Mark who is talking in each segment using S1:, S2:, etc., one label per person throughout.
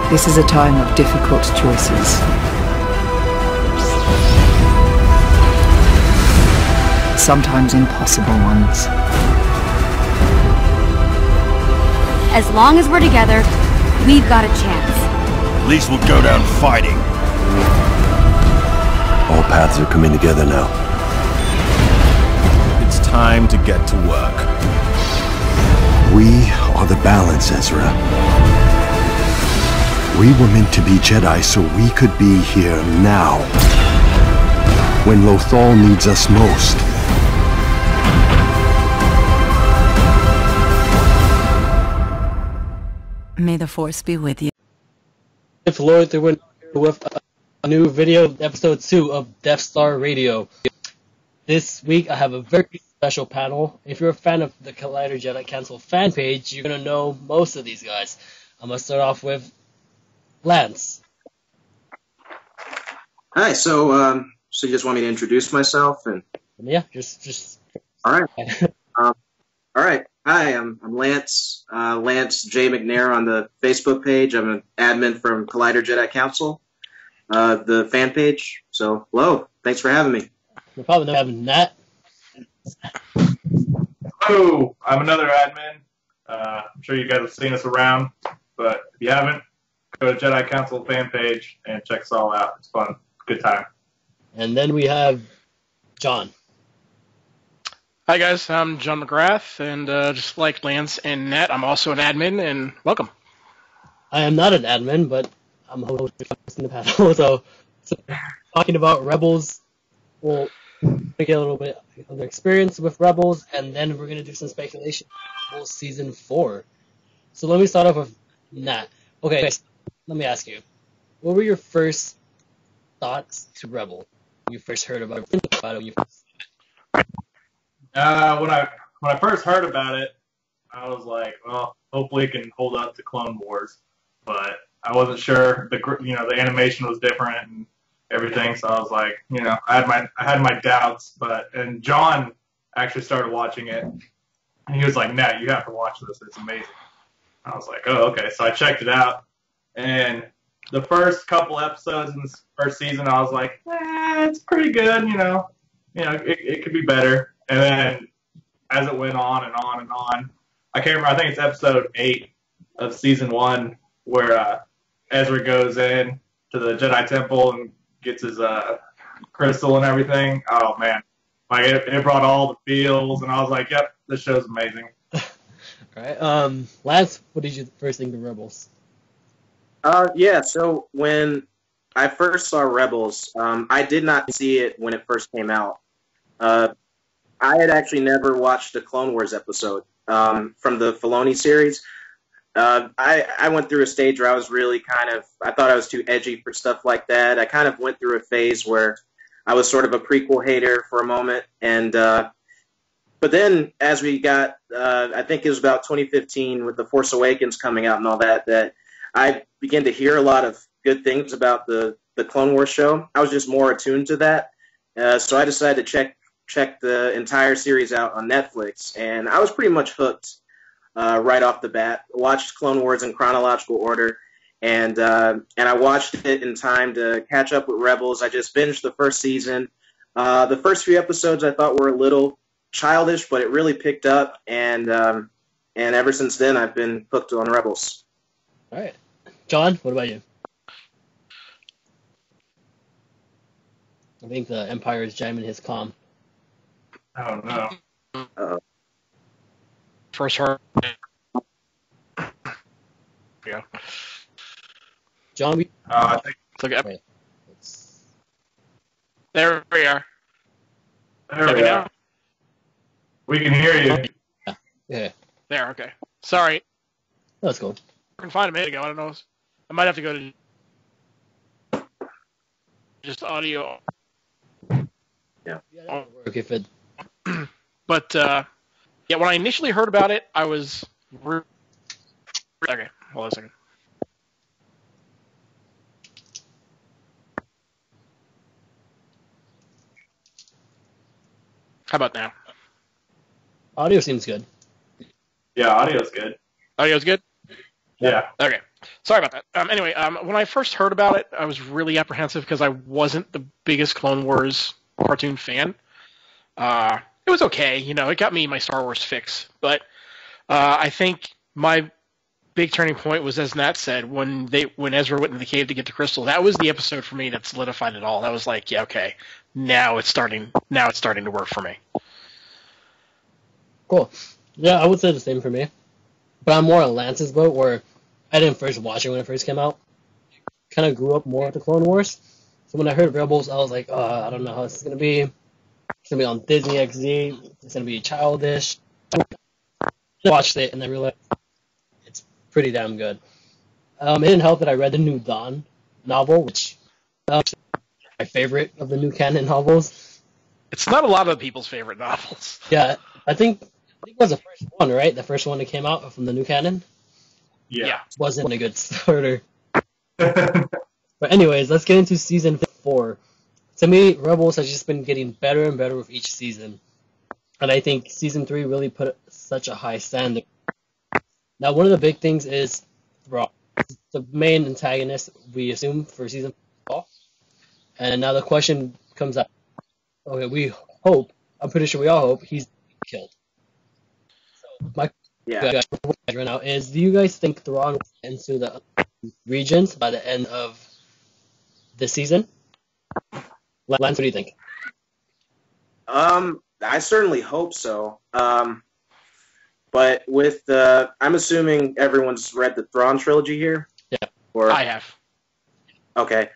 S1: This is a time of difficult choices. Sometimes impossible ones.
S2: As long as we're together, we've got a chance.
S3: At least we'll go down fighting.
S4: All paths are coming together now.
S3: It's time to get to work.
S4: We are the balance, Ezra. We were meant to be Jedi so we could be here now. When Lothal needs us most.
S1: May the Force be with you.
S5: If Lord there went with a new video, episode 2 of Death Star Radio. This week I have a very special panel. If you're a fan of the Collider Jedi Council fan page, you're gonna know most of these guys. I'm gonna start off with Lance.
S6: Hi. So you just want me to introduce myself and?
S5: Yeah, just.
S6: All right. All right. Hi, I'm Lance. Lance J. McNair on the Facebook page. I'm an admin from Collider Jedi Council, the fan page. So, hello. Thanks for having me.
S5: No problem. Not having that.
S7: Hello. I'm another admin. I'm sure you guys have seen us around, but if you haven't, go to Jedi Council fan page and check us all out. It's fun. Good time.
S5: And then we have John.
S8: Hi guys, I'm John McGrath, and just like Lance and Nat, I'm also an admin, and welcome.
S5: I am not an admin, but I'm hosting the panel, so talking about Rebels, we'll get a little bit of their experience with Rebels, and then we're going to do some speculation for Season 4. So let me start off with Nat. Okay, let me ask you, what were your first thoughts to Rebel when you first heard about it? When you first...
S7: When I first heard about it, I was like, well, hopefully it can hold up to Clone Wars, but I wasn't sure. The animation was different and everything, so I was like, I had my doubts, and John actually started watching it, and he was like, Nat, you have to watch this. It's amazing. I was like, oh, okay. So I checked it out, and the first couple episodes in this first season, I was like, it's pretty good. It could be better. And then, as it went on and on and on, I can't remember. I think it's episode 8 of season 1 where Ezra goes in to the Jedi Temple and gets his crystal and everything. Oh man, like it brought all the feels, and I was like, "Yep, this show's amazing."
S5: All right, Lance, what did you first think of Rebels?
S6: Yeah. So when I first saw Rebels, I did not see it when it first came out. I had actually never watched a Clone Wars episode from the Filoni series. I went through a stage where I was really I thought I was too edgy for stuff like that. I kind of went through a phase where I was sort of a prequel hater for a moment. And but then as we got, I think it was about 2015 with The Force Awakens coming out and all that, that I began to hear a lot of good things about the Clone Wars show. I was just more attuned to that. So I decided to check the entire series out on Netflix, and I was pretty much hooked right off the bat. Watched Clone Wars in chronological order, and I watched it in time to catch up with Rebels. I just binged the first season. The first few episodes I thought were a little childish, but it really picked up, and ever since then I've been hooked on Rebels.
S5: All right, John, what about you? I think the Empire is jamming his comm.
S7: Oh no.
S8: First heard. Yeah.
S5: John,
S7: I think
S8: Okay. There we are.
S7: there we are. We can hear you.
S5: Yeah.
S8: There, okay. Sorry.
S5: That's cool.
S8: I can find a minute ago. I don't know. I might have to go to just audio.
S5: Yeah, that would work if it...
S8: But, yeah, when I initially heard about it, I was... Okay, hold on a second. How about now?
S5: Audio seems good.
S7: Yeah, audio's good.
S8: Audio's good?
S7: Yeah.
S8: Okay. Sorry about that. Anyway, when I first heard about it, I was really apprehensive because I wasn't the biggest Clone Wars cartoon fan. It was okay, it got me my Star Wars fix. But I think my big turning point was, as Nat said, when Ezra went into the cave to get the crystal. That was the episode for me that solidified it all. That was like, yeah, okay, now it's starting to work for me.
S5: Cool. Yeah, I would say the same for me. But I'm more on Lance's boat, where I didn't first watch it when it first came out. Kind of grew up more with the Clone Wars. So when I heard Rebels, I was like, I don't know how this is going to be. It's going to be on Disney XD. It's going to be childish. I watched it, and I realized it's pretty damn good. It didn't help that I read the new Dawn novel, which is my favorite of the new canon novels.
S8: It's not a lot of people's favorite novels.
S5: Yeah, I think it was the first one, right? The first one that came out from the new canon?
S8: Yeah.
S5: Wasn't a good starter. But anyways, let's get into season 4. To me, Rebels has just been getting better and better with each season. And I think season 3 really put such a high standard. Now, one of the big things is Thrawn, the main antagonist, we assume, for season 4. And now the question comes up. Okay, I'm pretty sure we all hope he's killed. So my question right now is, do you guys think Thrawn will get into the regions by the end of this season? Lance, what do you think?
S6: I certainly hope so. But with I'm assuming everyone's read the Thrawn trilogy here?
S5: Yeah.
S6: Or,
S8: I have.
S6: Okay.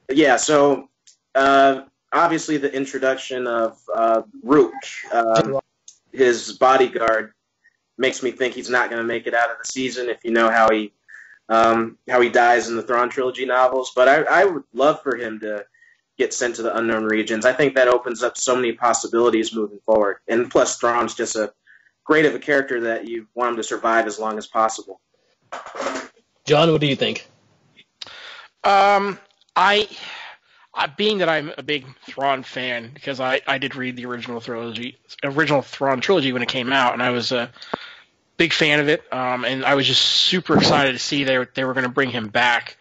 S6: Yeah, so obviously the introduction of Rook, his bodyguard, makes me think he's not going to make it out of the season if you know how he dies in the Thrawn trilogy novels. But I would love for him to get sent to the unknown regions. I think that opens up so many possibilities moving forward. And plus, Thrawn's just a great of a character that you want him to survive as long as possible.
S5: John, what do you think?
S8: Being that I'm a big Thrawn fan, because I did read the original Thrawn trilogy when it came out, and I was a big fan of it, and I was just super excited to see they were going to bring him back.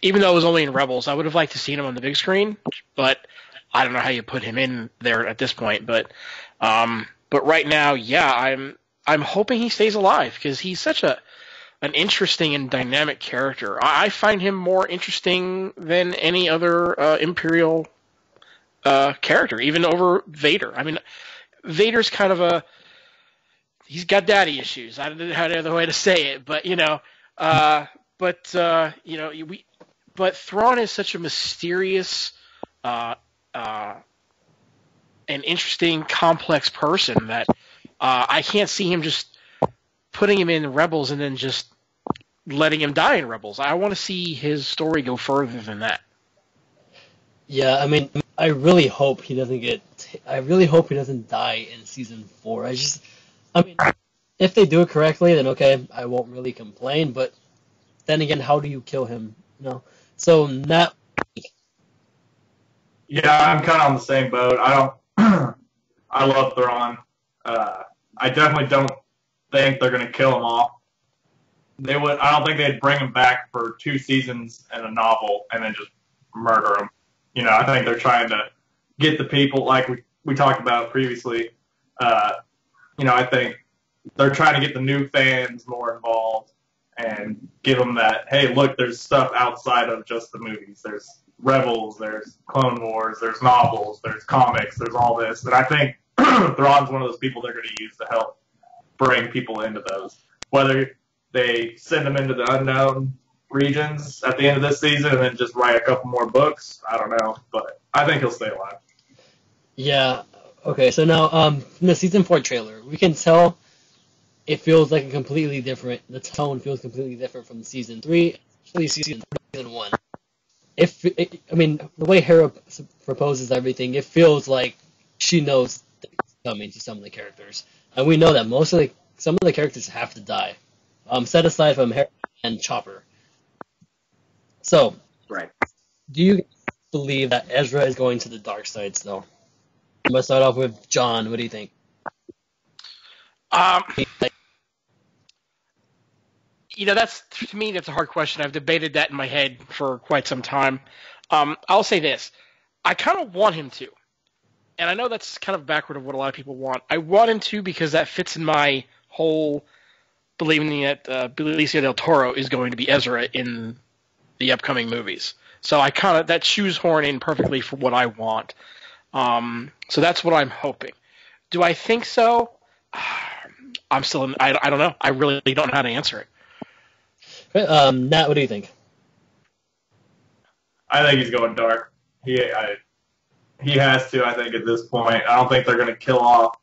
S8: Even though it was only in Rebels, I would have liked to see him on the big screen, but I don't know how you put him in there at this point. But right now, yeah, I'm hoping he stays alive, because he's such an interesting and dynamic character. I find him more interesting than any other Imperial character, even over Vader. I mean, Vader's kind of he's got daddy issues. I don't know how other way to say it, but but Thrawn is such a mysterious and interesting, complex person that I can't see him just putting him in Rebels and then just letting him die in Rebels. I want to see his story go further than that.
S5: Yeah, I mean, I really hope he doesn't die in season 4. I mean, if they do it correctly, then okay, I won't really complain. But then again, how do you kill him? So Nat.
S7: Yeah, I'm kind of on the same boat. I love Thrawn. I definitely don't think they're going to kill him off. I don't think they'd bring him back for 2 seasons and a novel and then just murder him. I think they're trying to get the people, like we talked about previously. I think they're trying to get the new fans more involved and give them that, hey, look, there's stuff outside of just the movies. There's Rebels, there's Clone Wars, there's novels, there's comics, there's all this. And I think Thrawn's one of those people they're going to use to help bring people into those. Whether they send them into the unknown regions at the end of this season and then just write a couple more books, I don't know. But I think he'll stay alive.
S5: Yeah. Okay, so now from the season 4 trailer, we can tell it feels like the tone feels completely different from season 3, especially season 1. The way Hera proposes everything, it feels like she knows things coming to some of the characters. And we know that some of the characters have to die. Set aside from Hera and Chopper. So,
S6: right.
S5: Do you believe that Ezra is going to the dark side still? I'm going to start off with John. What do you think?
S8: That's, to me, that's a hard question. I've debated that in my head for quite some time. I'll say this. I kind of want him to. And I know that's kind of backward of what a lot of people want. I want him to because that fits in my whole believing that Benicio del Toro is going to be Ezra in the upcoming movies. So that shoehorn in perfectly for what I want. So that's what I'm hoping. Do I think so? I don't know. I really don't know how to answer it.
S5: Nat, what do you think?
S7: I think he's going dark. He has to, I think, at this point. I don't think they're going to kill off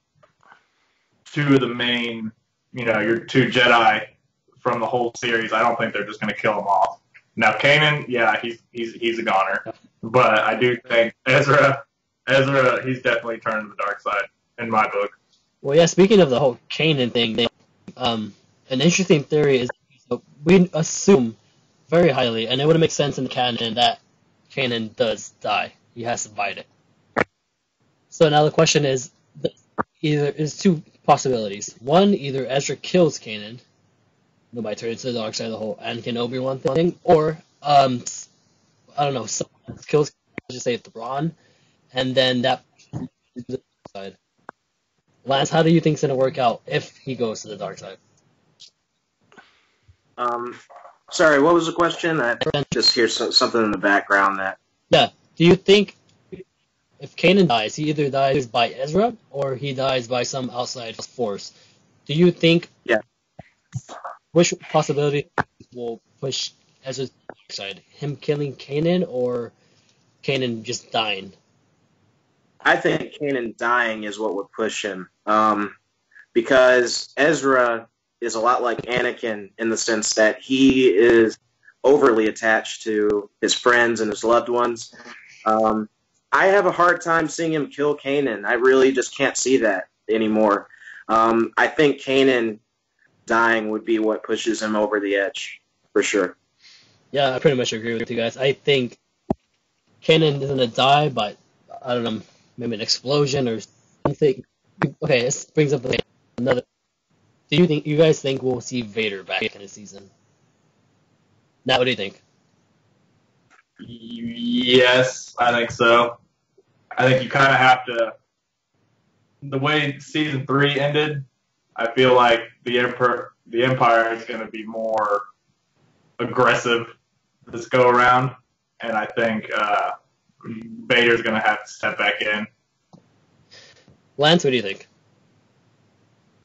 S7: two of the main, your two Jedi from the whole series. I don't think they're just going to kill them off. Now, Kanan, yeah, he's a goner. But I do think Ezra, he's definitely turned to the dark side in my book.
S5: Well, yeah, speaking of the whole Kanan thing, an interesting theory is we assume very highly, and it would make sense in the canon that Kanan does die. He has to bite it. So now the question is, is two possibilities. One, either Ezra kills Kanan, nobody turns to the dark side of the whole Anakin Obi-Wan thing, or I don't know, someone kills, just say Thrawn, and then that is the dark side. Lance, how do you think it's gonna work out if he goes to the dark side?
S6: Sorry, what was the question? I just hear something in the background that.
S5: Yeah. Do you think if Kanan dies, he either dies by Ezra or he dies by some outside force? Do you think?
S6: Yeah.
S5: Which possibility will push Ezra's side? Him killing Kanan or Kanan just dying?
S6: I think Kanan dying is what would push him, because Ezra is a lot like Anakin in the sense that he is overly attached to his friends and his loved ones. I have a hard time seeing him kill Kanan. I really just can't see that anymore. I think Kanan dying would be what pushes him over the edge, for sure.
S5: Yeah, I pretty much agree with you guys. I think Kanan is going to die, but I don't know, maybe an explosion or something. Okay, this brings up another. Do you guys think we'll see Vader back in the season? Now, what do you think?
S7: Yes, I think so. I think you kind of have to. The way season 3 ended, I feel like the Empire is going to be more aggressive this go around, and I think Vader's going to have to step back in.
S5: Lance, what do you think?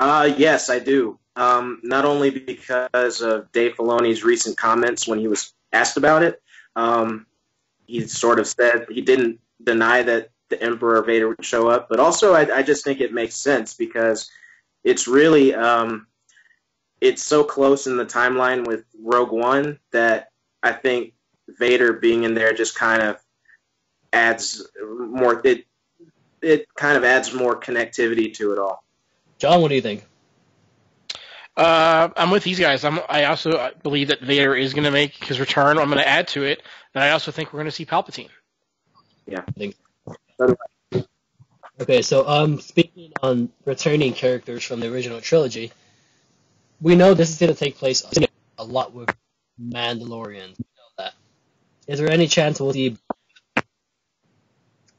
S6: Yes, I do. Not only because of Dave Filoni's recent comments when he was asked about it. He sort of said he didn't deny that the Emperor Vader would show up, but also I just think it makes sense because it's really it's so close in the timeline with Rogue One that I think Vader being in there just kind of adds more. It kind of adds more connectivity to it all.
S5: John, what do you think?
S8: I'm with these guys. I also believe that Vader is going to make his return. I'm going to add to it that I also think we're going to see Palpatine.
S6: Yeah.
S5: I think. Okay, so speaking on returning characters from the original trilogy, we know this is going to take place a lot with Mandalorians. We know that. Is there any chance we'll see?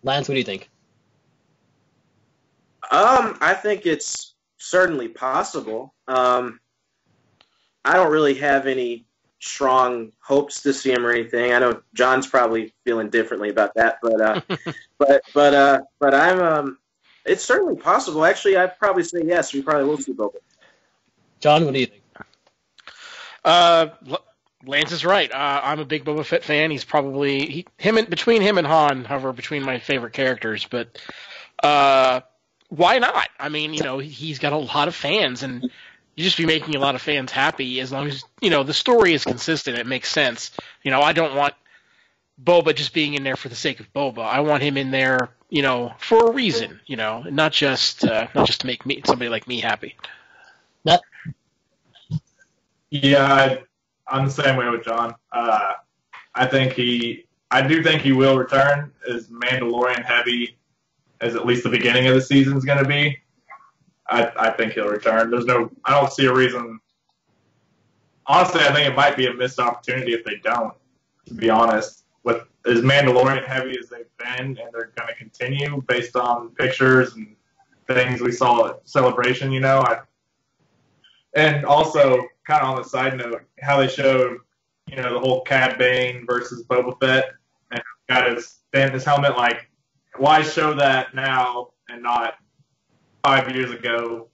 S5: Lance, what do you think?
S6: I think it's certainly possible. I don't really have any strong hopes to see him or anything. I know John's probably feeling differently about that, but I'm. It's certainly possible. Actually, I'd probably say yes. We probably will see Boba.
S5: John, what do you think?
S8: Lance is right. I'm a big Boba Fett fan. He's probably between him and Han, however, between my favorite characters. But why not? I mean, he's got a lot of fans, and you just be making a lot of fans happy as long as the story is consistent. It makes sense. I don't want Boba just being in there for the sake of Boba. I want him in there, for a reason. Not just to make somebody like me happy.
S5: That.
S7: Yeah, I'm the same way with John. I do think he will return, as Mandalorian heavy as at least the beginning of the season is going to be. I think he'll return. I don't see a reason honestly, I think it might be a missed opportunity if they don't, to be honest. With as Mandalorian heavy as they've been, and they're going to continue based on pictures and things we saw at Celebration, and also, kind of on the side note, how they showed, the whole Cad Bane versus Boba Fett, and got his helmet, like, why show that now and not 5 years ago,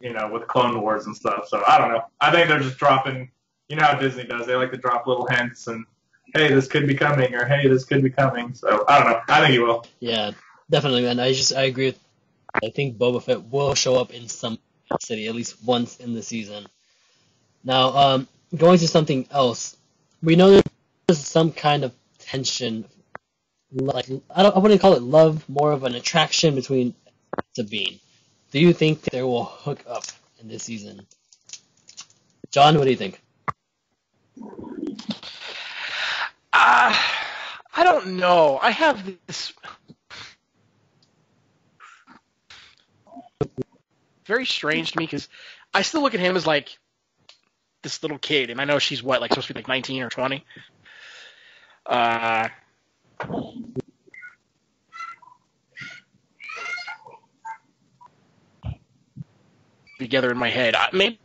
S7: with Clone Wars and stuff. So, I don't know. I think they're just dropping, how Disney does. They like to drop little hints and, hey, this could be coming, or hey, this could be coming. So, I don't know. I think he will.
S5: Yeah, definitely, man. I agree with I think Boba Fett will show up in some city at least once in the season. Now, going to something else, we know there's some kind of tension, like I wouldn't call it love, more of an attraction between Sabine. Do you think they will hook up in this season? John, what do you think?
S8: I don't know. I have this very strange to me because I still look at him as like this little kid, and I know she's what, like supposed to be like 19 or 20. Together in my head. Maybe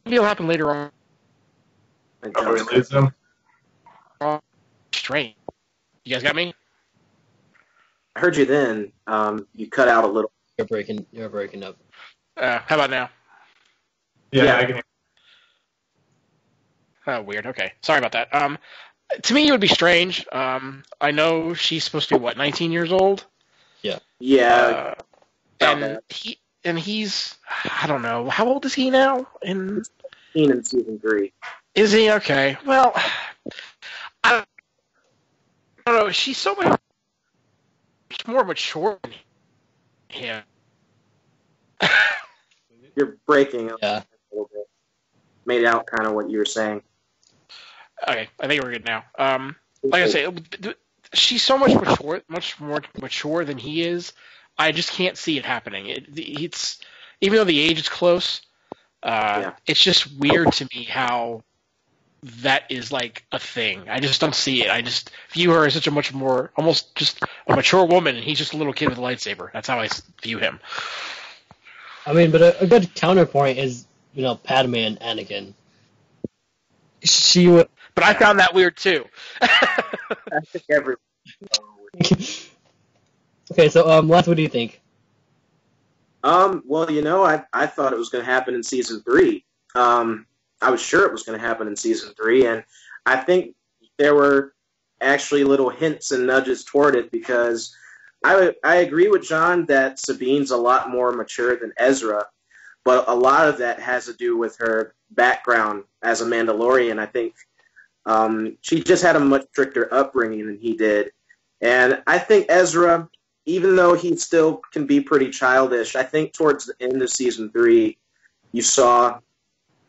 S8: it'll happen later on.
S7: Oh, we lose them?
S8: Strange. You guys got me?
S6: I heard you then. You cut out a little.
S5: You're breaking up.
S8: How about now?
S7: Yeah. I can hear.
S8: Oh, weird. Okay. Sorry about that. To me, it would be strange. I know she's supposed to be, 19 years old?
S5: Yeah.
S6: Yeah.
S8: And he's, I don't know, how old is he now?
S6: In season 3.
S8: Is he? Okay. Well, I don't know. She's so much more mature than him.
S6: You're breaking up
S5: Yeah.
S6: a little bit. Made out kind of what you were saying.
S8: Okay, I think we're good now. Like I say, she's so much more mature than he is. I just can't see it happening. It's even though the age is close, it's just weird to me how that is like a thing. I just don't see it. I just view her as such a much more, almost just a mature woman, and he's just a little kid with a lightsaber. That's how I view him.
S5: I mean, but a good counterpoint is, Padme and Anakin. She would.
S8: But I found that weird too.
S6: I think everyone.
S5: Okay, so Les, what do you think?
S6: Well, I thought it was going to happen in season 3. I was sure it was going to happen in season 3, and I think there were actually little hints and nudges toward it because I agree with John that Sabine's a lot more mature than Ezra, but a lot of that has to do with her background as a Mandalorian. I think she just had a much stricter upbringing than he did, and I think Ezra, even though he still can be pretty childish, I think towards the end of season 3, you saw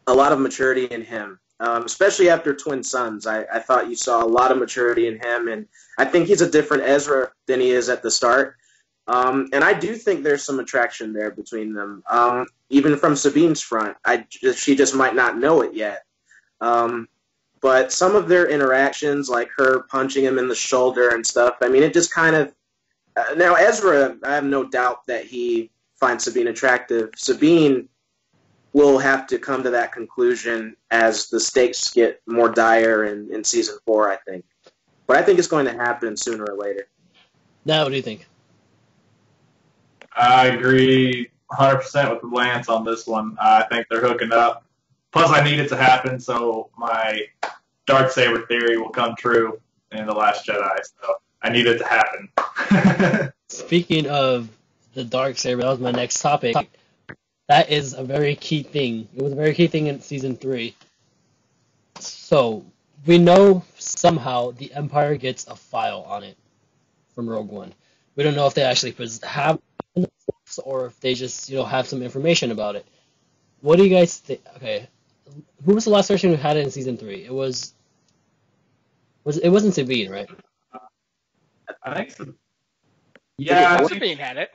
S6: a lot of maturity in him, especially after Twin Sons. I thought you saw a lot of maturity in him, and I think he's a different Ezra than he is at the start. And I do think there's some attraction there between them, even from Sabine's front. She just might not know it yet. But some of their interactions, like her punching him in the shoulder and stuff, I mean, it just kind of... now, Ezra, I have no doubt that he finds Sabine attractive. Sabine will have to come to that conclusion as the stakes get more dire in season 4, I think. But I think it's going to happen sooner or later.
S5: Now, what do you think?
S7: I agree 100% with Lance on this one. I think they're hooking up. Plus, I need it to happen so my Darksaber theory will come true in The Last Jedi. So I need it to happen.
S5: Speaking of the Darksaber, that was my next topic. That is a very key thing. It was a very key thing in season 3. So, we know somehow the Empire gets a file on it from Rogue One. We don't know if they actually have it or if they just, have some information about it. What do you guys think? Okay, who was the last person who had it in season 3? It wasn't Sabine, right?
S7: I think so. Yeah,
S8: Sabine had it.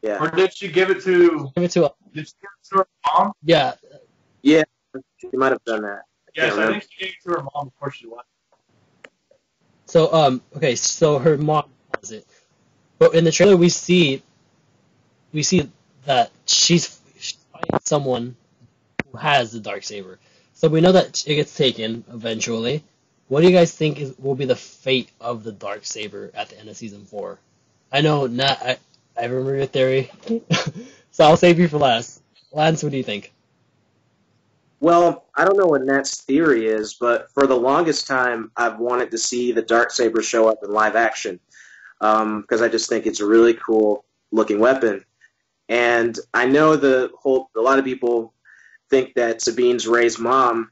S6: Yeah.
S7: Or did she give it to?
S5: Give it to.
S7: Did she give it to her mom?
S5: Yeah.
S6: Yeah. She might have done that.
S7: Yes, I think she gave it to her mom before she left.
S5: So okay, so her mom does it, but in the trailer we see that she's fighting someone who has the Darksaber. So we know that it gets taken eventually. What do you guys think will be the fate of the Darksaber at the end of season 4? I know I remember your theory, so I'll save you for last. Lance, what do you think?
S6: Well, I don't know what Nat's theory is, but for the longest time, I've wanted to see the Darksaber show up in live action because I just think it's a really cool looking weapon. And I know a lot of people think that Sabine's Rey's mom,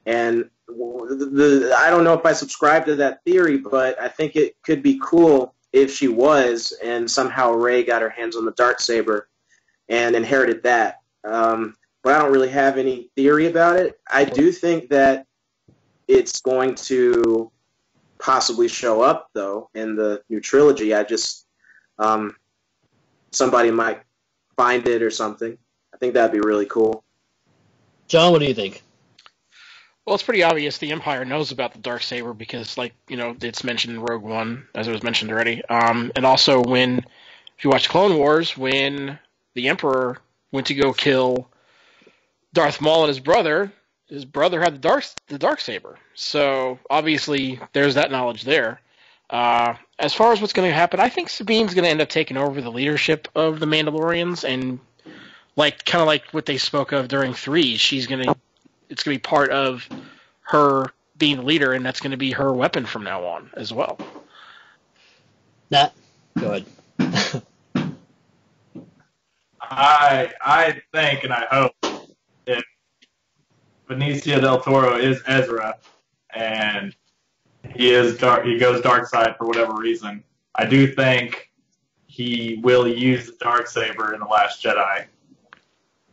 S6: and I don't know if I subscribe to that theory, but I think it could be cool if she was, and somehow Rey got her hands on the Darksaber and inherited that. But I don't really have any theory about it. I do think that it's going to possibly show up, though, in the new trilogy. I just, somebody might find it or something. I think that'd be really cool.
S5: John, what do you think?
S8: Well, it's pretty obvious the Empire knows about the Darksaber because, it's mentioned in Rogue One, as it was mentioned already. And also if you watch Clone Wars, when the Emperor went to go kill Darth Maul and his brother had the Darksaber. So, obviously, there's that knowledge there. As far as what's going to happen, I think Sabine's going to end up taking over the leadership of the Mandalorians, and kind of like what they spoke of during 3, it's going to be part of her being the leader, and that's going to be her weapon from now on as well.
S5: Nat, go ahead.
S7: I think and I hope if Benicio del Toro is Ezra and he goes dark side for whatever reason, I do think he will use the Darksaber in The Last Jedi.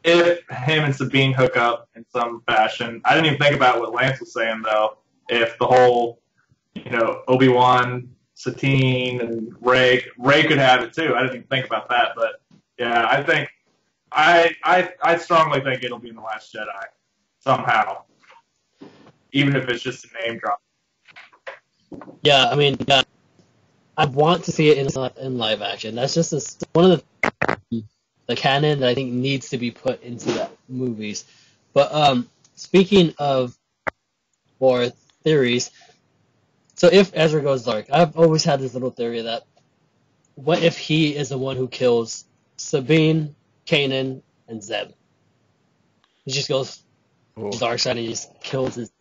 S7: If him and Sabine hook up in some fashion, I didn't even think about what Lance was saying though. If the whole, Obi-Wan, Satine, and Rey could have it too. I didn't even think about that, but yeah, I think I strongly think it'll be in The Last Jedi somehow, even if it's just a name drop.
S5: Yeah, I mean, I want to see it in live action. That's just one of the canon that I think needs to be put into the movies. But speaking of more theories, so if Ezra goes dark, I've always had this little theory that what if he is the one who kills Sabine, Kanan, and Zeb? He just goes dark side and he just kills his.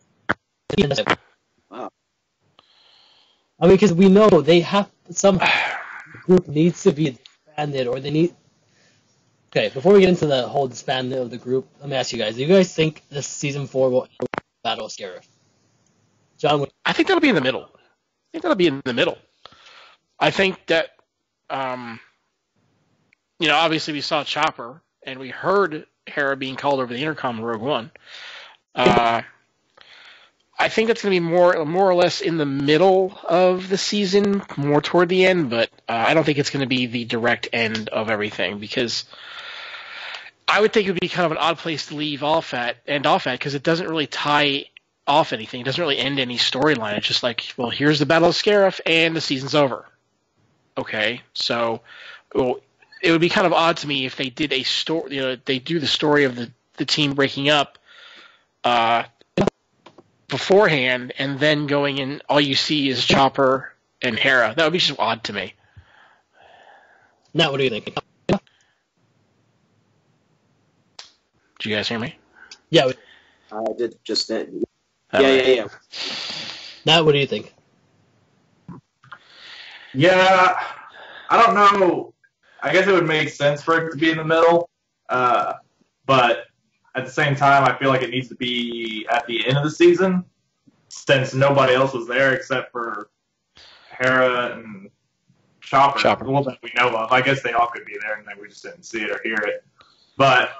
S6: Wow.
S5: I mean, because we know they have some group needs to be disbanded, or they need. Okay, before we get into the whole disbandment of the group, let me ask you guys: do you guys think this season 4 will battle Scarif? John,
S8: I think that'll be in the middle. I think that, obviously we saw Chopper, and we heard Hera being called over the intercom in Rogue One. I think that's going to be more or less in the middle of the season, more toward the end, but I don't think it's going to be the direct end of everything, because I would think it would be kind of an odd place to end off at, because it doesn't really tie off anything. It doesn't really end any storyline. It's just like, well, here's the Battle of Scarif, and the season's over. Okay, so it would be kind of odd to me if they did a story. They do the story of the team breaking up beforehand, and then going in, all you see is Chopper and Hera. That would be just odd to me.
S5: Now, what do you think?
S8: Did you guys hear me?
S5: Yeah.
S6: I did just then. Yeah.
S5: Now, what do you think?
S7: Yeah, I don't know. I guess it would make sense for it to be in the middle, but at the same time, I feel like it needs to be at the end of the season, since nobody else was there except for Hera and Chopper. Well, that we know of. I guess they all could be there, and then we just didn't see it or hear it. But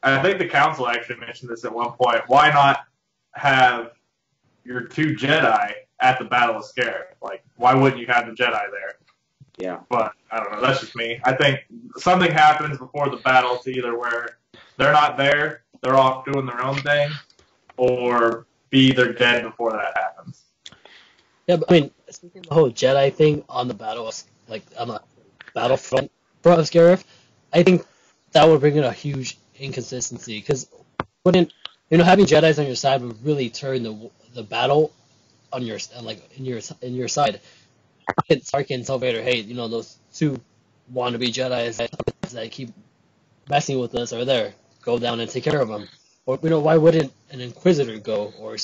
S7: I think the council actually mentioned this at one point. Why not have your 2 Jedi at the Battle of Scarif? Like, why wouldn't you have the Jedi there?
S6: Yeah.
S7: But I don't know. That's just me. I think something happens before the battle to either where they're not there, they're off doing their own thing, or be either dead before that happens.
S5: Yeah, but I mean, speaking of the whole Jedi thing on the battlefront of Scarif, I think that would bring in a huge inconsistency because wouldn't having Jedi's on your side would really turn the battle on your in your side. Stark and tell Vader, hey, those two wannabe Jedi's that keep messing with us are there. Go down and take care of them. Or why wouldn't an Inquisitor go? Or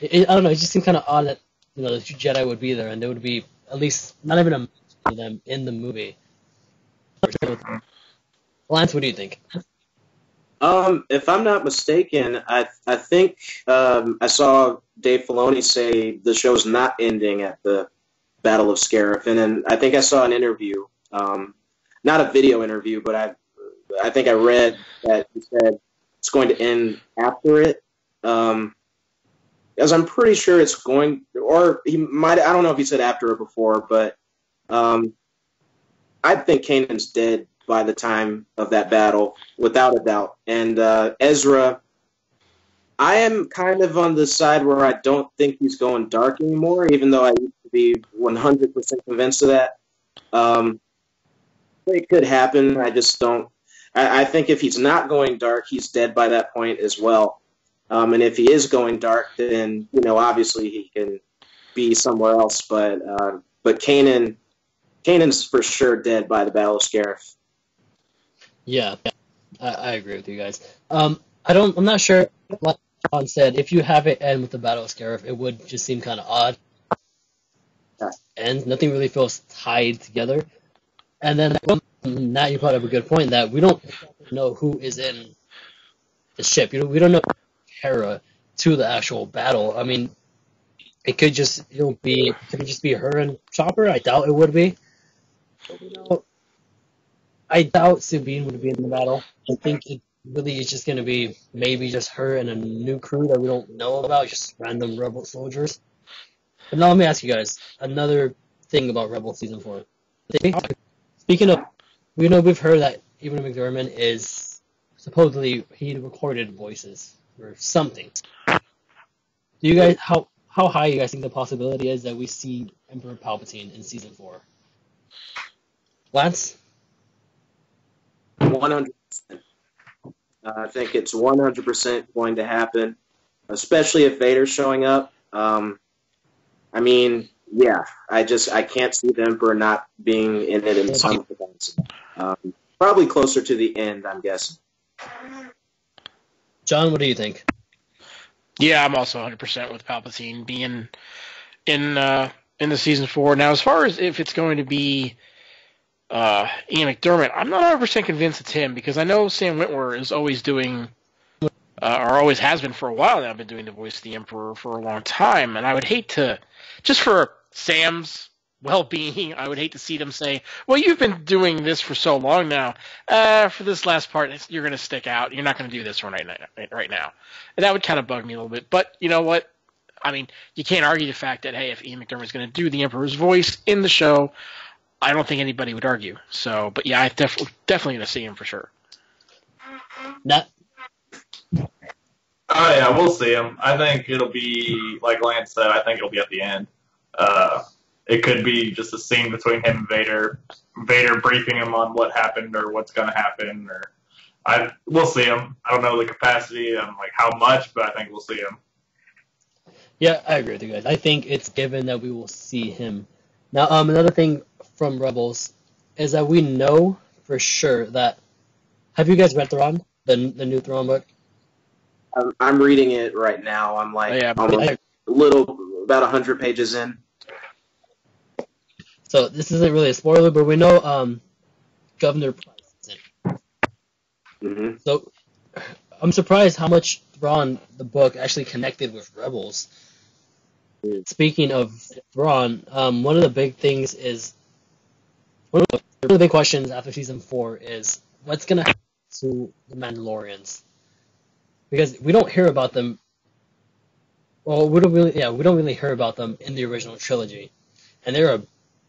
S5: I don't know. It just seemed kind of odd that the two Jedi would be there and there would be at least not even a mention of them in the movie. Lance, what do you think?
S6: If I'm not mistaken, I think I saw Dave Filoni say the show's not ending at the Battle of Scarif, and then I think I saw an interview, not a video interview, but I think I read that he said it's going to end after it. As I'm pretty sure it's going, or he might, I don't know if he said after or before, but I think Kanan's dead by the time of that battle, without a doubt. And Ezra, I am kind of on the side where I don't think he's going dark anymore, even though I used to be 100% convinced of that. It could happen. I just don't. I think if he's not going dark, he's dead by that point as well. And if he is going dark, then obviously he can be somewhere else. But Kanan's for sure dead by the Battle of Scarif.
S5: Yeah, I agree with you guys. I'm not sure. Like John said, if you have it end with the Battle of Scarif, it would just seem kind of odd. And nothing really feels tied together. And then now you brought up a good point that we don't know who is in the ship. We don't know Hera to the actual battle. I mean, it could just be her and Chopper. I doubt it would be. But I doubt Sabine would be in the battle. I think it really is just going to be maybe just her and a new crew that we don't know about, just random Rebel soldiers. But now let me ask you guys another thing about Rebel Season 4. Speaking of, we've heard that Ewan McDermott is supposedly he recorded voices or something. Do you guys how high you guys think the possibility is that we see Emperor Palpatine in Season 4? Lance?
S6: 100%. I think it's 100% going to happen, especially if Vader's showing up. I mean, yeah, I can't see the Emperor not being in it in some capacity. Probably closer to the end, I'm guessing.
S5: John, what do you think?
S8: Yeah, I'm also 100% with Palpatine being in the Season 4. Now, as far as if it's going to be Ian McDermott, I'm not 100% convinced it's him because I know Sam Witwer is always doing, or always has been for a while now, been doing the voice of the Emperor for a long time, and I would hate to, just for Sam's well-being, I would hate to see them say, well, you've been doing this for so long now, for this last part, you're going to stick out, you're not going to do this right now. And that would kind of bug me a little bit, but you know what? I mean, you can't argue the fact that, hey, if Ian McDermott's going to do the Emperor's voice in the show, I don't think anybody would argue. So, but yeah, I definitely going to see him for sure.
S7: Oh yeah, we'll see him. I think it'll be like Lance said. I think it'll be at the end. It could be just a scene between him and Vader briefing him on what happened or what's going to happen. We'll see him. I don't know the capacity and like how much, but I think we'll see him.
S5: Yeah, I agree with you guys. I think it's given that we will see him. Now, another thing from Rebels is that we know for sure that. Have you guys read Thrawn, the new Thrawn book?
S6: I'm reading it right now. I'm like almost about 100 pages in.
S5: So this isn't really a spoiler, but we know Governor Price is in.
S6: Mm-hmm.
S5: So I'm surprised how much Thrawn, the book, actually connected with Rebels. Speaking of Thrawn, one of the big things is one of the big questions after Season 4 is what's going to happen to the Mandalorians. Because we don't hear about them. Well, we don't really hear about them in the original trilogy, and they're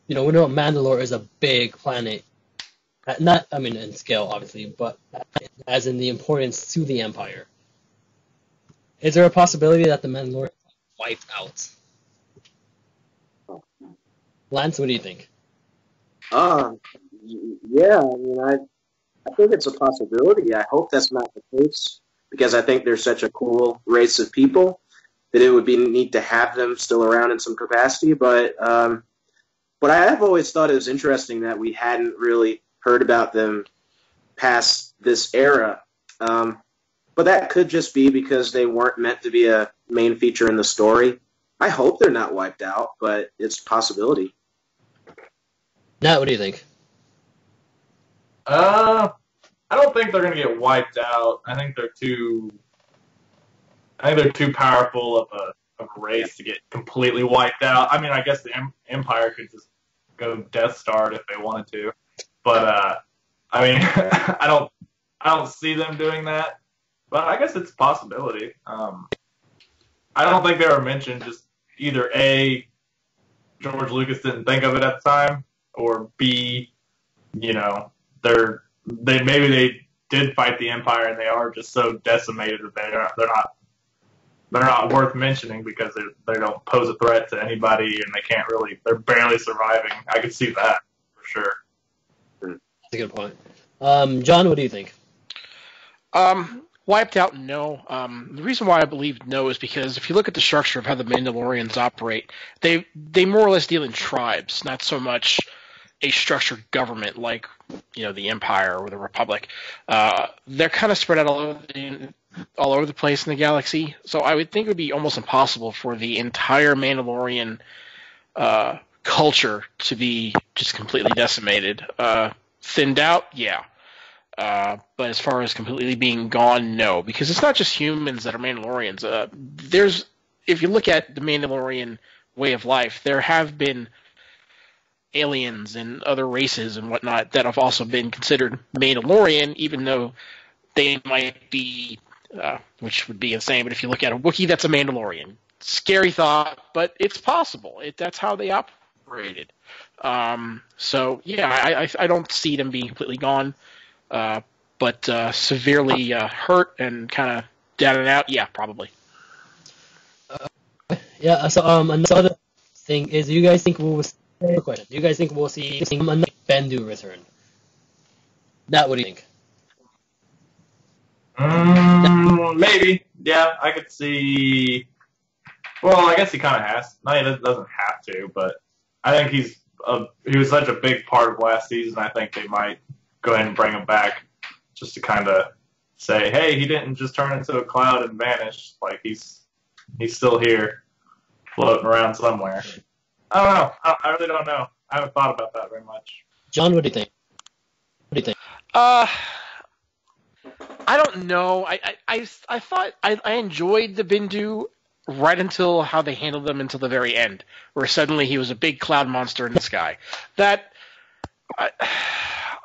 S5: we know Mandalore is a big planet, in scale obviously, but as in the importance to the Empire. Is there a possibility that the Mandalorian wiped out? Lance, what do you think?
S6: Yeah, I mean, I think it's a possibility. I hope that's not the case because I think they're such a cool race of people that it would be neat to have them still around in some capacity. But I have always thought it was interesting that we hadn't really heard about them past this era. But that could just be because they weren't meant to be a main feature in the story. I hope they're not wiped out, but it's a possibility.
S5: Nat, what do you think?
S7: I don't think they're going to get wiped out. I think they're too powerful of a race to get completely wiped out. I mean, I guess the Empire could just go Death Star if they wanted to, but I mean, I don't see them doing that. But I guess it's a possibility. I don't think they were mentioned. Just either A, George Lucas didn't think of it at the time, or B, you know, maybe they did fight the Empire and they are just so decimated that they're not worth mentioning because they don't pose a threat to anybody and they're barely surviving. I could see that for sure.
S5: That's a good point. John, what do you think?
S8: Wiped out, no. The reason why I believe no is because if you look at the structure of how the Mandalorians operate, they more or less deal in tribes, not so much a structured government like, you know, the Empire or the Republic. They're kind of spread out all over the place in the galaxy, so I would think it would be almost impossible for the entire Mandalorian culture to be just completely decimated. Thinned out, yeah. But as far as completely being gone, no, because it's not just humans that are Mandalorians. If you look at the Mandalorian way of life, there have been aliens and other races and whatnot that have also been considered Mandalorian, even though they might be, which would be insane. But if you look at a Wookiee, that's a Mandalorian. Scary thought, but it's possible. That's how they operated. So yeah, I don't see them being completely gone. But severely hurt and kind of down and out, yeah, probably.
S5: Yeah. So another thing is, do you guys think we'll see another Bendu return? That, what do you think?
S7: Maybe. Yeah, I could see. Well, I guess he kind of has. No, he doesn't have to, but I think he was such a big part of last season. I think they might go ahead and bring him back just to kind of say, hey, he didn't just turn into a cloud and vanish. Like, he's still here, floating around somewhere. I don't know. I really don't know. I haven't thought about that very much.
S5: John, what do you think?
S8: I don't know. I thought I enjoyed the Bindu right until how they handled them until the very end, where suddenly he was a big cloud monster in the sky.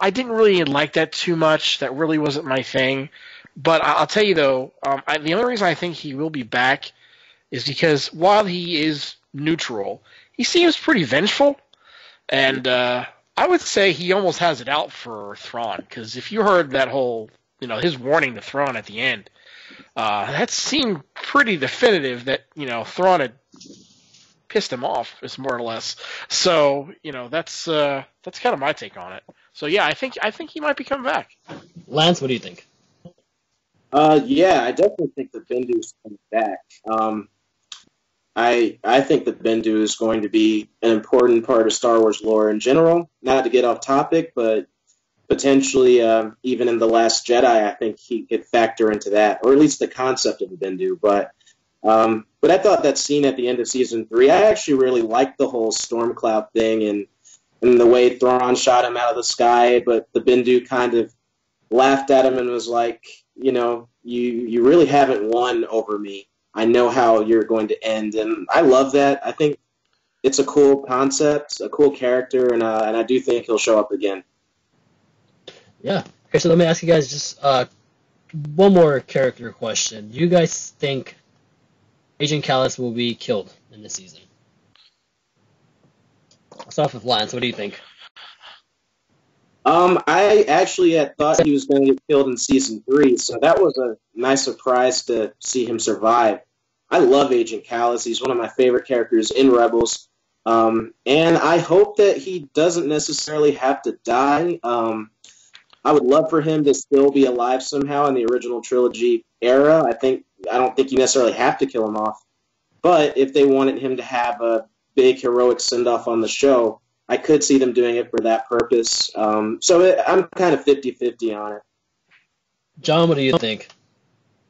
S8: I didn't really like that too much. That really wasn't my thing. But I'll tell you, though, the only reason I think he will be back is because while he is neutral, he seems pretty vengeful. And I would say he almost has it out for Thrawn. Because if you heard that whole, his warning to Thrawn at the end, that seemed pretty definitive that, Thrawn had pissed him off, is more or less. So, that's kind of my take on it. So yeah, I think he might be coming back.
S5: Lance, what do you think?
S6: Yeah, I definitely think that Bendu's coming back. I think that Bendu is going to be an important part of Star Wars lore in general. Not to get off topic, but potentially even in The Last Jedi, I think he could factor into that, or at least the concept of a Bendu. But I thought that scene at the end of Season 3, I actually really liked the whole storm cloud thing and the way Thrawn shot him out of the sky, but the Bendu kind of laughed at him and was like, you really haven't won over me. I know how you're going to end, and I love that. I think it's a cool concept, a cool character, and I do think he'll show up again.
S5: Yeah. Okay, so let me ask you guys just one more character question. Do you guys think Agent Kallus will be killed in this season? I'll start off with Lance. What do you think?
S6: I actually had thought he was going to get killed in season 3, so that was a nice surprise to see him survive. I love Agent Callus. He's one of my favorite characters in Rebels. And I hope that he doesn't necessarily have to die. I would love for him to still be alive somehow in the original trilogy era. I don't think you necessarily have to kill him off. But if they wanted him to have a big heroic send-off on the show, I could see them doing it for that purpose. I'm kind of 50-50 on it.
S5: John, what do you think?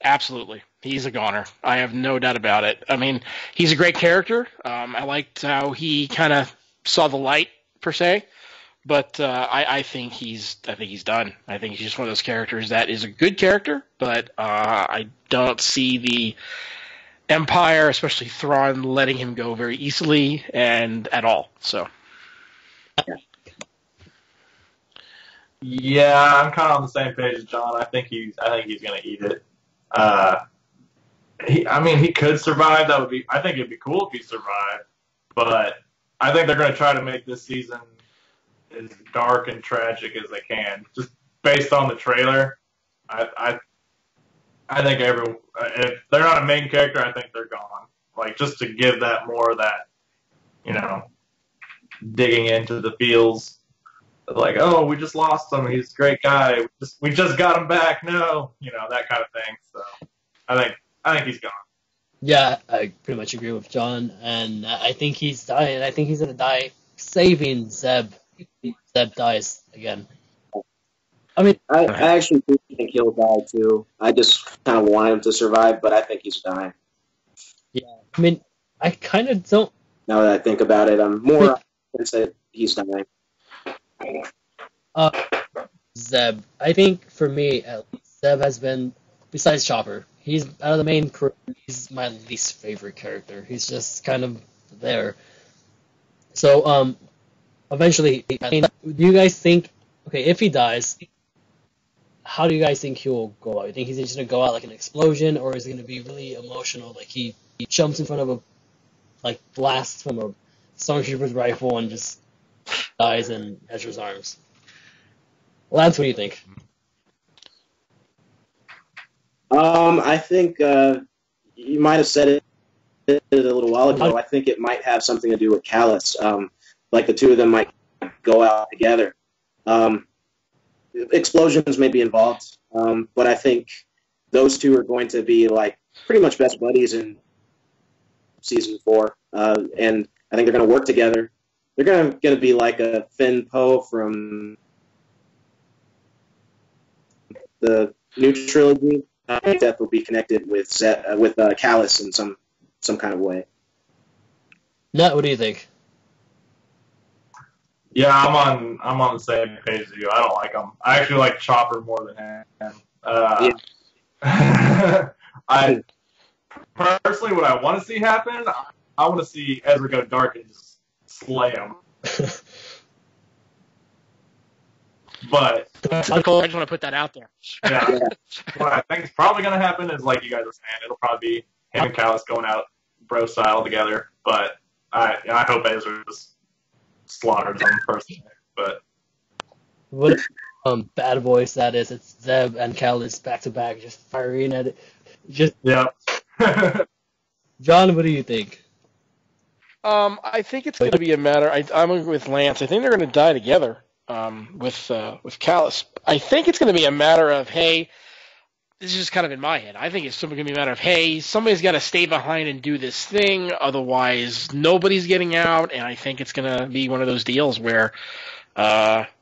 S8: Absolutely. He's a goner. I have no doubt about it. I mean, he's a great character. I liked how he kind of saw the light, per se. But I think he's done. I think he's just one of those characters that is a good character, but I don't see the Empire, especially Thrawn, letting him go very easily and at all. So,
S7: yeah, I'm kind of on the same page as John. I think he's gonna eat it. He could survive. I think it'd be cool if he survived. But I think they're gonna try to make this season as dark and tragic as they can. Just based on the trailer, I think if they're not a main character, I think they're gone. Like, just to give that more of that, digging into the feels. Like, oh, we just lost him. He's a great guy. We just got him back. No, that kind of thing. So I think he's gone.
S5: Yeah, I pretty much agree with John, and I think he's dying. I think he's gonna die saving Zeb. Zeb dies again.
S6: I actually do think he'll die too. I just kind of want him to survive, but I think he's dying.
S5: Yeah, I kind of don't.
S6: Now that I think about it, I'm more convinced that he's dying.
S5: Zeb. I think for me, at least, Zeb has been, besides Chopper, he's out of the main crew. He's my least favorite character. He's just kind of there. So, eventually, do you guys think? Okay, if he dies, how do you guys think he will go out? You think he's just gonna go out like an explosion, or is he gonna be really emotional? Like he jumps in front of a blast from a stormtrooper's rifle and just dies in Ezra's arms. Lance, what do you think?
S6: I think you might have said it a little while ago. I think it might have something to do with Callus. Like the two of them might go out together. Explosions may be involved, but I think those two are going to be like pretty much best buddies in season 4, and I think they're going to work together. They're going to be like a Finn Poe from the new trilogy. Death will be connected with Callus in some kind of way.
S5: Nat, what do you think?
S7: Yeah, I'm on the same page as you. I don't like him. I actually like Chopper more than him. I personally, what I want to see happen, I want to see Ezra go dark and just slay him. But
S8: I just want to put that out there.
S7: Yeah, what I think is probably going to happen is, like you guys are saying, it'll probably be him and Callus going out bro style together. But I hope Ezra just slaughters them personally. But
S5: what bad boys that is? It's Zeb and Callus back to back, just firing at it.
S7: Yeah.
S5: John, what do you think?
S8: I think it's going to be a matter. I'm with Lance. I think they're going to die together. With Callus, I think it's going to be a matter of, hey, this is just kind of in my head. I think it's simply going to be a matter of, hey, somebody's got to stay behind and do this thing, otherwise nobody's getting out. And I think it's going to be one of those deals where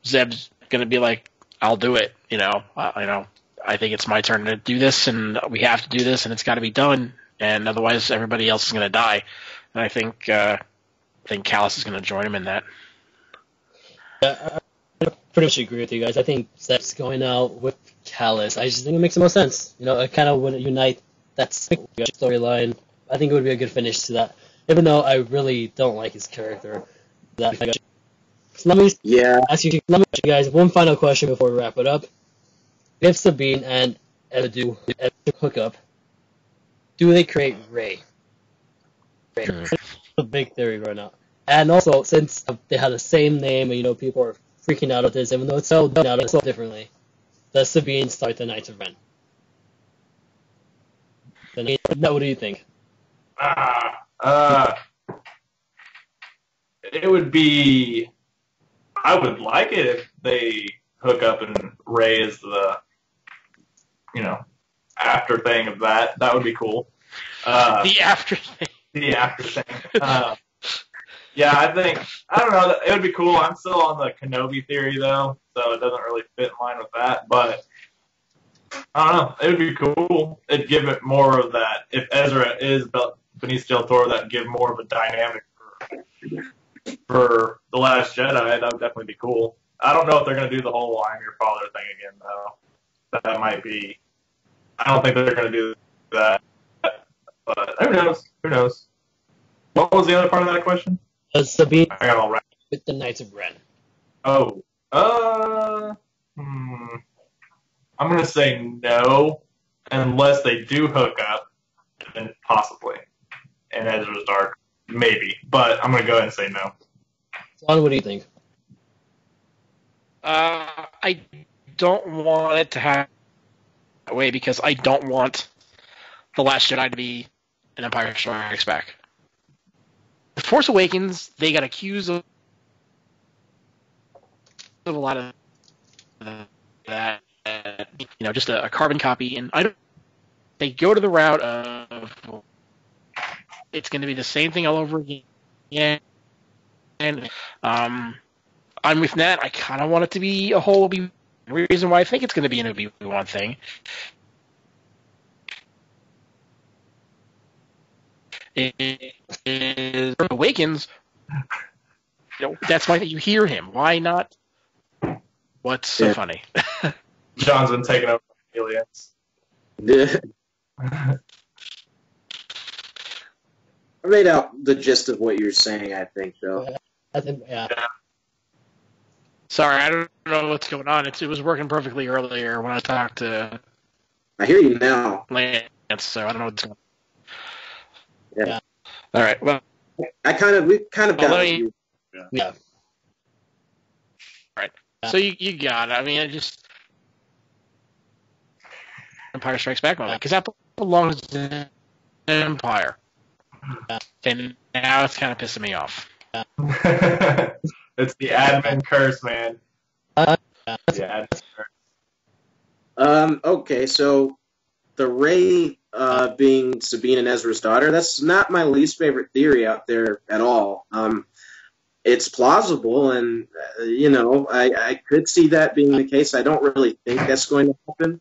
S8: Zeb's going to be like, I'll do it. I think it's my turn to do this, and we have to do this, and it's got to be done, and otherwise everybody else is going to die. And I think Callus is going to join him in that.
S5: Yeah, I pretty much agree with you guys. I think Zeb's going out with Callus. I just think it makes the most sense. It kind of would unite that storyline. I think it would be a good finish to that, even though I really don't like his character. So let me ask you guys one final question before we wrap it up. If Sabine and Ezra do hook up, do they create Rey? That's a big theory right now. And also, since they have the same name, and people are freaking out at this, even though it's so differently. Does Sabine start the Knights of Ren? What do you think?
S7: It would be. I would like it if they hook up and Rey is the, after thing of that. That would be cool.
S8: The after thing.
S7: The after thing. Yeah, I don't know, it would be cool. I'm still on the Kenobi theory, though, so it doesn't really fit in line with that, but I don't know. It would be cool. It'd give it more of that. If Ezra is Benicio del Toro, that'd give more of a dynamic for The Last Jedi. That would definitely be cool. I don't know if they're going to do the whole I'm your father thing again, though. That might be... I don't think they're going to do that. But who knows? Who knows? What was the other part of that question?
S5: Sabine
S7: I got all right.
S5: with the Knights of Ren.
S7: Oh. I'm going to say no, unless they do hook up, then possibly. And Ezra's Dark, maybe. But I'm going to go ahead and say no.
S5: John, what do you think?
S8: I don't want it to happen that way because I don't want The Last Jedi to be an Empire Strikes Back. The Force Awakens, they got accused of a lot of that, just a carbon copy, and they go to the route of it's going to be the same thing all over again. And I'm with Nat. I kind of want it to be a whole Obi-Wan. The reason why I think it's going to be an Obi-Wan thing is Awakens. That's why you hear him. Why not? What's so funny?
S7: John's been taken over by aliens.
S6: I made out the gist of what you're saying, I think, though.
S5: Yeah.
S8: Sorry, I don't know what's going on. It was working perfectly earlier when I talked to
S6: I hear you now.
S8: Lance, so I don't know what's going on.
S6: Yeah.
S8: All right, well...
S6: we kind of got you.
S5: Yeah.
S8: All right. So you got it. I mean, it just... Empire Strikes Back moment, because that belongs to the Empire. And now it's kind of pissing me off.
S7: It's the admin curse, man. The admin curse.
S6: Okay, so the Rey being Sabine and Ezra's daughter, that's not my least favorite theory out there at all. It's plausible, and, I could see that being the case. I don't really think that's going to happen.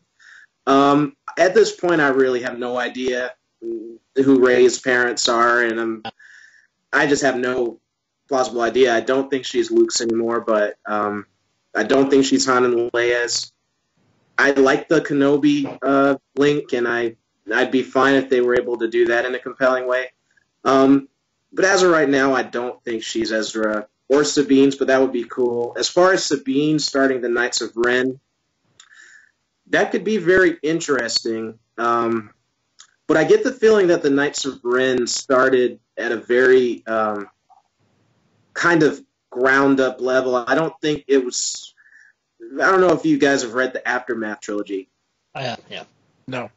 S6: At this point, I really have no idea who Rey's parents are, and I just have no plausible idea. I don't think she's Luke's anymore, but I don't think she's Han and Leia's. I like the Kenobi link, and I'd be fine if they were able to do that in a compelling way. But as of right now, I don't think she's Ezra or Sabine's, but that would be cool. As far as Sabine starting the Knights of Ren, that could be very interesting. But I get the feeling that the Knights of Ren started at a very kind of ground-up level. I don't think it was... I don't know if you guys have read the Aftermath trilogy.
S5: Yeah.
S8: No.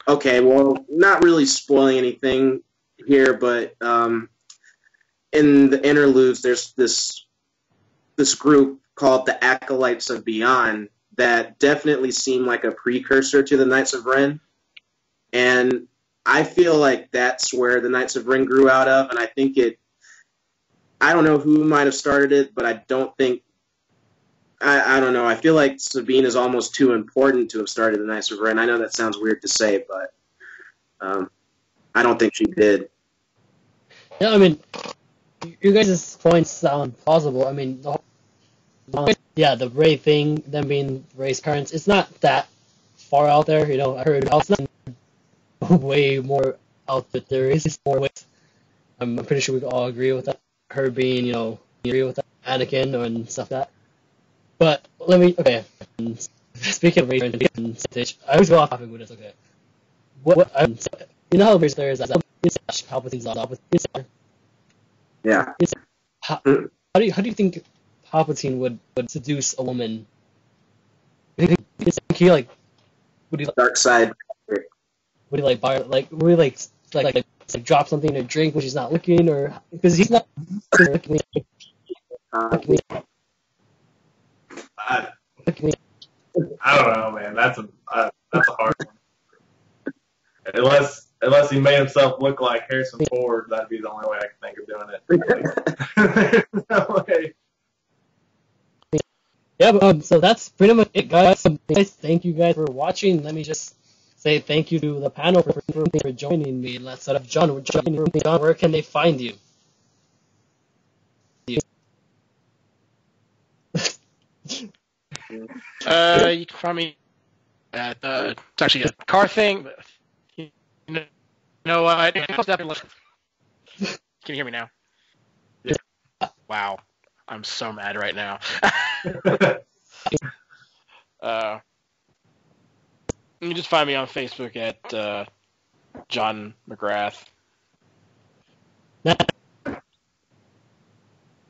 S6: Okay, well, not really spoiling anything here, but in the interludes, there's this group called the Acolytes of Beyond that definitely seem like a precursor to the Knights of Ren. And I feel like that's where the Knights of Ren grew out of, and I think I don't know who might have started it, but I don't think... I don't know. I feel like Sabine is almost too important to have started the Knights of Ren. I know that sounds weird to say, but I don't think she did.
S5: Yeah, I mean, you guys' points sound plausible. I mean, the Rey thing, them being Rey's parents, it's not that far out there. I heard it's not way more out there. There is more ways. I'm pretty sure we all agree with that. Her being, agree with that, Anakin and stuff like that. But speaking of Rey and Stitch, I always go off topic with this. Okay, how there is that Palpatine's up with his
S6: yeah.
S5: How do you think Palpatine would seduce a woman, would he like
S6: Dark side.
S5: would he like buy would he like drop something in her drink when she's not looking, or because he's not looking.
S7: I don't know, man. That's a hard one. Unless he made himself look like Harrison Ford, that'd be the only way I can think of doing it. There's no way.
S5: Yeah, but, so that's pretty much it, guys. Guys, thank you guys for watching. Let me just say thank you to the panel for joining me. Let's set up John. Where can they find you?
S8: You can find me at it's actually a car thing. But, can you hear me now?
S7: Yeah.
S8: Wow, I'm so mad right now. You can just find me on Facebook at John McGrath.
S7: You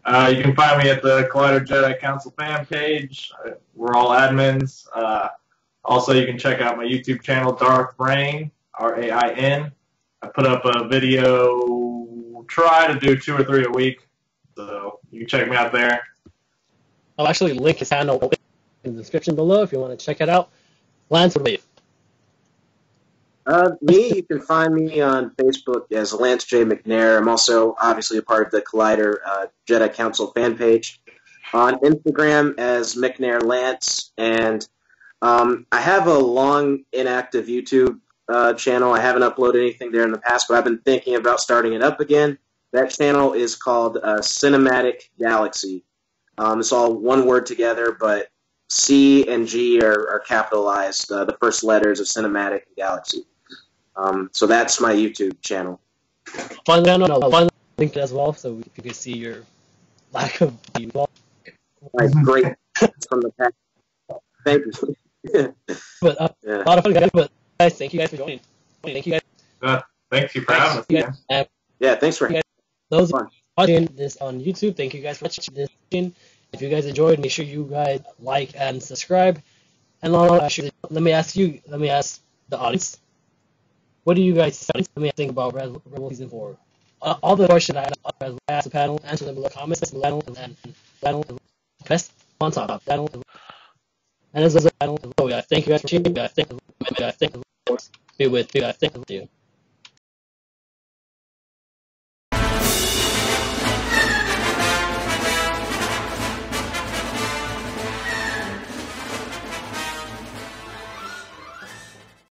S7: can find me at the Collider Jedi Council fan page. We're all admins. Also, you can check out my YouTube channel, Darth Rain, R-A-I-N. I put up a video, try to do 2 or 3 a week, so you can check me out there.
S5: I'll actually link his channel in the description below if you want to check it out. Lance, what about you?
S6: Me, you can find me on Facebook as Lance J. McNair. I'm also obviously a part of the Collider Jedi Council fan page. On Instagram as McNair Lance, and I have a long inactive YouTube channel. I haven't uploaded anything there in the past, but I've been thinking about starting it up again. That channel is called Cinematic Galaxy. It's all one word together, but C and G are capitalized, the first letters of Cinematic Galaxy. So that's my YouTube channel.
S5: Find the link as well, so you can see your lack of
S6: Great from the past. Thank you.
S5: But a lot of fun, guys. But guys, thank you guys for joining. Thank you guys.
S7: Thanks you for having us.
S6: Yeah, thanks for
S5: those watching this on YouTube. Thank you guys for watching this. If you guys enjoyed, make sure you guys like and subscribe. And let me ask the audience, what do you guys think about Rebel Season 4? All the questions I asked the panel, answer them below comments, and best on top. And as a panel, thank you guys for watching. Thank you. Be with you.